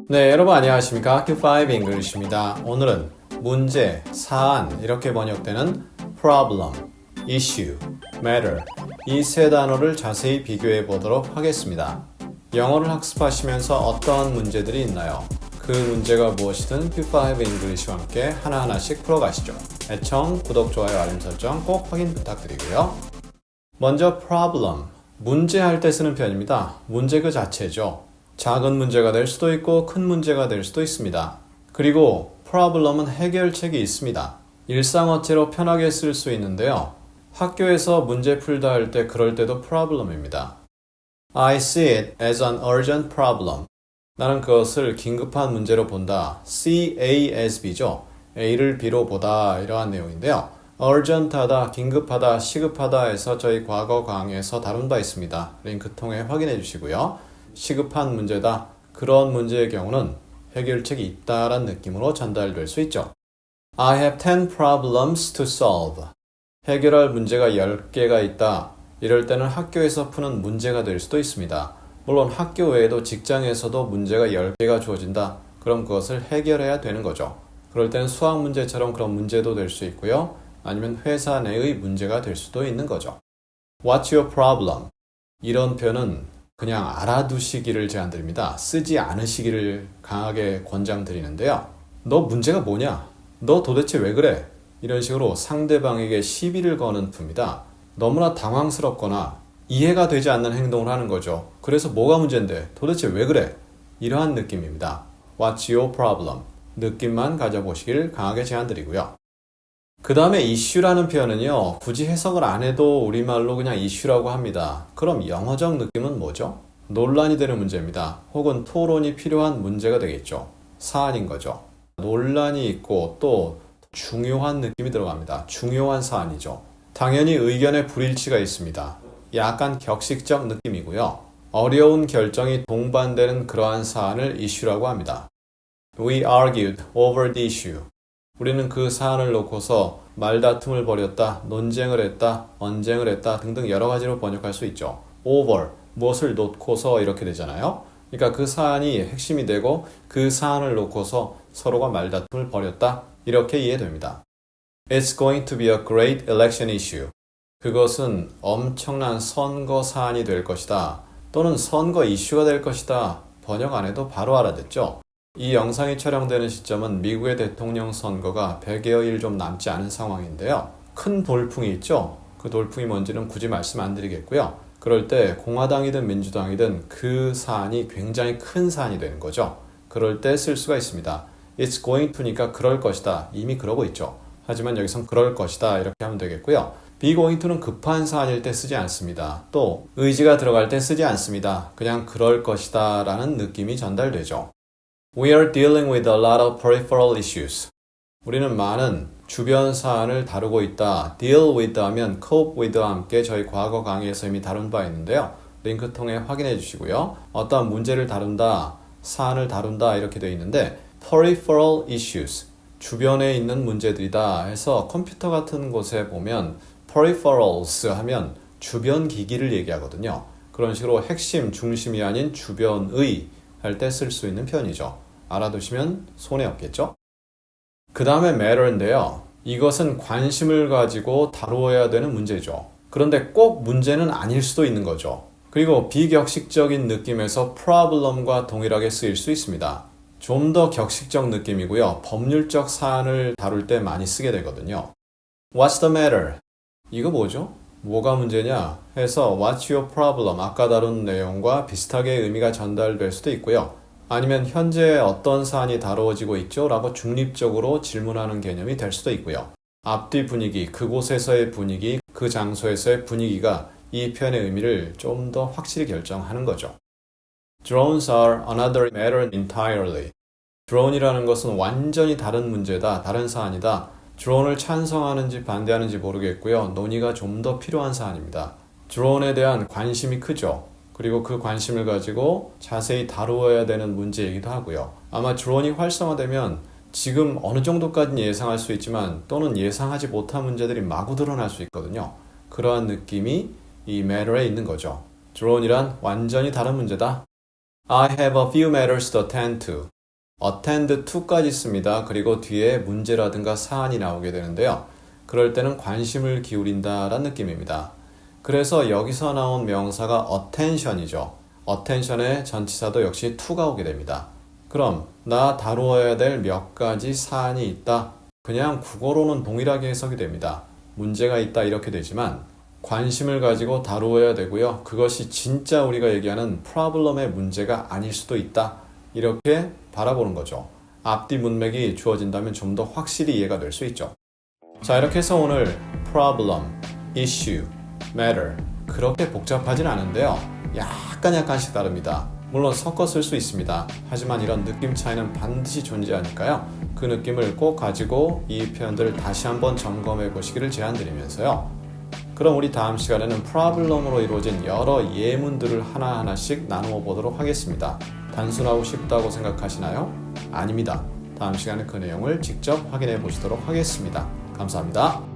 네, 여러분 안녕하십니까? Q5 English입니다. 오늘은 문제, 사안 이렇게 번역되는 problem, issue, matter 이 세 단어를 자세히 비교해 보도록 하겠습니다. 영어를 학습하시면서 어떤 문제들이 있나요? 그 문제가 무엇이든 Q5 English와 함께 하나하나씩 풀어가시죠. 애청, 구독, 좋아요, 알림 설정 꼭 확인 부탁드리고요. 먼저 problem, 문제 할 때 쓰는 표현입니다. 문제 그 자체죠. 작은 문제가 될 수도 있고 큰 문제가 될 수도 있습니다. 그리고 problem은 해결책이 있습니다. 일상어체로 편하게 쓸 수 있는데요. 학교에서 문제 풀다 할 때 그럴 때도 problem입니다. I see it as an urgent problem. 나는 그것을 긴급한 문제로 본다. CASB죠. A를 B로 보다 이러한 내용인데요. urgent하다, 긴급하다, 시급하다 해서 저희 과거 강의에서 다룬 바 있습니다. 링크 통해 확인해 주시고요. 시급한 문제다. 그런 문제의 경우는 해결책이 있다란 느낌으로 전달될 수 있죠. I have 10 problems to solve. 해결할 문제가 10개가 있다. 이럴 때는 학교에서 푸는 문제가 될 수도 있습니다. 물론 학교 외에도 직장에서도 문제가 10개가 주어진다. 그럼 그것을 해결해야 되는 거죠. 그럴 때는 수학 문제처럼 그런 문제도 될 수 있고요. 아니면 회사 내의 문제가 될 수도 있는 거죠. What's your problem? 이런 표현은 그냥 알아두시기를 제안드립니다. 쓰지 않으시기를 강하게 권장드리는데요. 너 문제가 뭐냐? 너 도대체 왜 그래? 이런 식으로 상대방에게 시비를 거는 품이다. 너무나 당황스럽거나 이해가 되지 않는 행동을 하는 거죠. 그래서 뭐가 문제인데? 도대체 왜 그래? 이러한 느낌입니다. What's your problem? 느낌만 가져보시길 강하게 제안드리고요. 그 다음에 issue라는 표현은요, 굳이 해석을 안 해도 우리말로 그냥 issue라고 합니다. 그럼 영어적 느낌은 뭐죠? 논란이 되는 문제입니다. 혹은 토론이 필요한 문제가 되겠죠. 사안인 거죠. 논란이 있고 또 중요한 느낌이 들어갑니다. 중요한 사안이죠. 당연히 의견의 불일치가 있습니다. 약간 격식적 느낌이고요. 어려운 결정이 동반되는 그러한 사안을 issue라고 합니다. We argued over the issue. 우리는 그 사안을 놓고서 말다툼을 벌였다, 논쟁을 했다, 언쟁을 했다 등등 여러 가지로 번역할 수 있죠. over, 무엇을 놓고서 이렇게 되잖아요. 그러니까 그 사안이 핵심이 되고 그 사안을 놓고서 서로가 말다툼을 벌였다 이렇게 이해됩니다. It's going to be a great election issue. 그것은 엄청난 선거 사안이 될 것이다. 또는 선거 이슈가 될 것이다. 번역 안 해도 바로 알아듣죠. 이 영상이 촬영되는 시점은 미국의 대통령 선거가 100여일 좀 남지 않은 상황인데요. 큰 돌풍이 있죠. 그 돌풍이 뭔지는 굳이 말씀 안 드리겠고요. 그럴 때 공화당이든 민주당이든 그 사안이 굉장히 큰 사안이 되는 거죠. 그럴 때 쓸 수가 있습니다. It's going to니까 그럴 것이다. 이미 그러고 있죠. 하지만 여기선 그럴 것이다 이렇게 하면 되겠고요. be going to는 급한 사안일 때 쓰지 않습니다. 또 의지가 들어갈 때 쓰지 않습니다. 그냥 그럴 것이다 라는 느낌이 전달되죠. We are dealing with a lot of peripheral issues. 우리는 많은 주변 사안을 다루고 있다. deal with 하면 cope with와 함께 저희 과거 강의에서 이미 다룬 바 있는데요. 링크 통해 확인해 주시고요. 어떤 문제를 다룬다, 사안을 다룬다 이렇게 되어 있는데 peripheral issues, 주변에 있는 문제들이다 해서 컴퓨터 같은 곳에 보면 peripherals 하면 주변 기기를 얘기하거든요. 그런 식으로 핵심, 중심이 아닌 주변의 할 때 쓸 수 있는 표현이죠. 알아두시면 손해 없겠죠? 그 다음에 matter인데요. 이것은 관심을 가지고 다루어야 되는 문제죠. 그런데 꼭 문제는 아닐 수도 있는 거죠. 그리고 비격식적인 느낌에서 problem과 동일하게 쓰일 수 있습니다. 좀 더 격식적 느낌이고요. 법률적 사안을 다룰 때 많이 쓰게 되거든요. What's the matter? 이거 뭐죠? 뭐가 문제냐? 해서 What's your problem? 아까 다룬 내용과 비슷하게 의미가 전달될 수도 있고요. 아니면 현재 어떤 사안이 다루어지고 있죠? 라고 중립적으로 질문하는 개념이 될 수도 있고요. 앞뒤 분위기, 그곳에서의 분위기, 그 장소에서의 분위기가 이 표현의 의미를 좀 더 확실히 결정하는 거죠. Drones are another matter entirely. 드론이라는 것은 완전히 다른 문제다, 다른 사안이다. 드론을 찬성하는지 반대하는지 모르겠고요. 논의가 좀 더 필요한 사안입니다. 드론에 대한 관심이 크죠. 그리고 그 관심을 가지고 자세히 다루어야 되는 문제이기도 하고요. 아마 드론이 활성화되면 지금 어느 정도까지는 예상할 수 있지만 또는 예상하지 못한 문제들이 마구 드러날 수 있거든요. 그러한 느낌이 이 matter에 있는 거죠. 드론이란 완전히 다른 문제다. I have a few matters to attend to. attend to까지 씁니다. 그리고 뒤에 문제라든가 사안이 나오게 되는데요. 그럴 때는 관심을 기울인다라는 느낌입니다. 그래서 여기서 나온 명사가 attention이죠. attention의 전치사도 역시 to가 오게 됩니다. 그럼 나 다루어야 될 몇 가지 사안이 있다. 그냥 국어로는 동일하게 해석이 됩니다. 문제가 있다 이렇게 되지만 관심을 가지고 다루어야 되고요. 그것이 진짜 우리가 얘기하는 problem의 문제가 아닐 수도 있다. 이렇게 바라보는 거죠. 앞뒤 문맥이 주어진다면 좀 더 확실히 이해가 될 수 있죠. 자, 이렇게 해서 오늘 problem, issue, matter 그렇게 복잡하진 않은데요. 약간씩 다릅니다. 물론 섞어 쓸 수 있습니다. 하지만 이런 느낌 차이는 반드시 존재하니까요. 그 느낌을 꼭 가지고 이 표현들을 다시 한번 점검해 보시기를 제안드리면서요. 그럼 우리 다음 시간에는 problem으로 이루어진 여러 예문들을 하나하나씩 나누어 보도록 하겠습니다. 단순하고 쉽다고 생각하시나요? 아닙니다. 다음 시간에 그 내용을 직접 확인해 보시도록 하겠습니다. 감사합니다.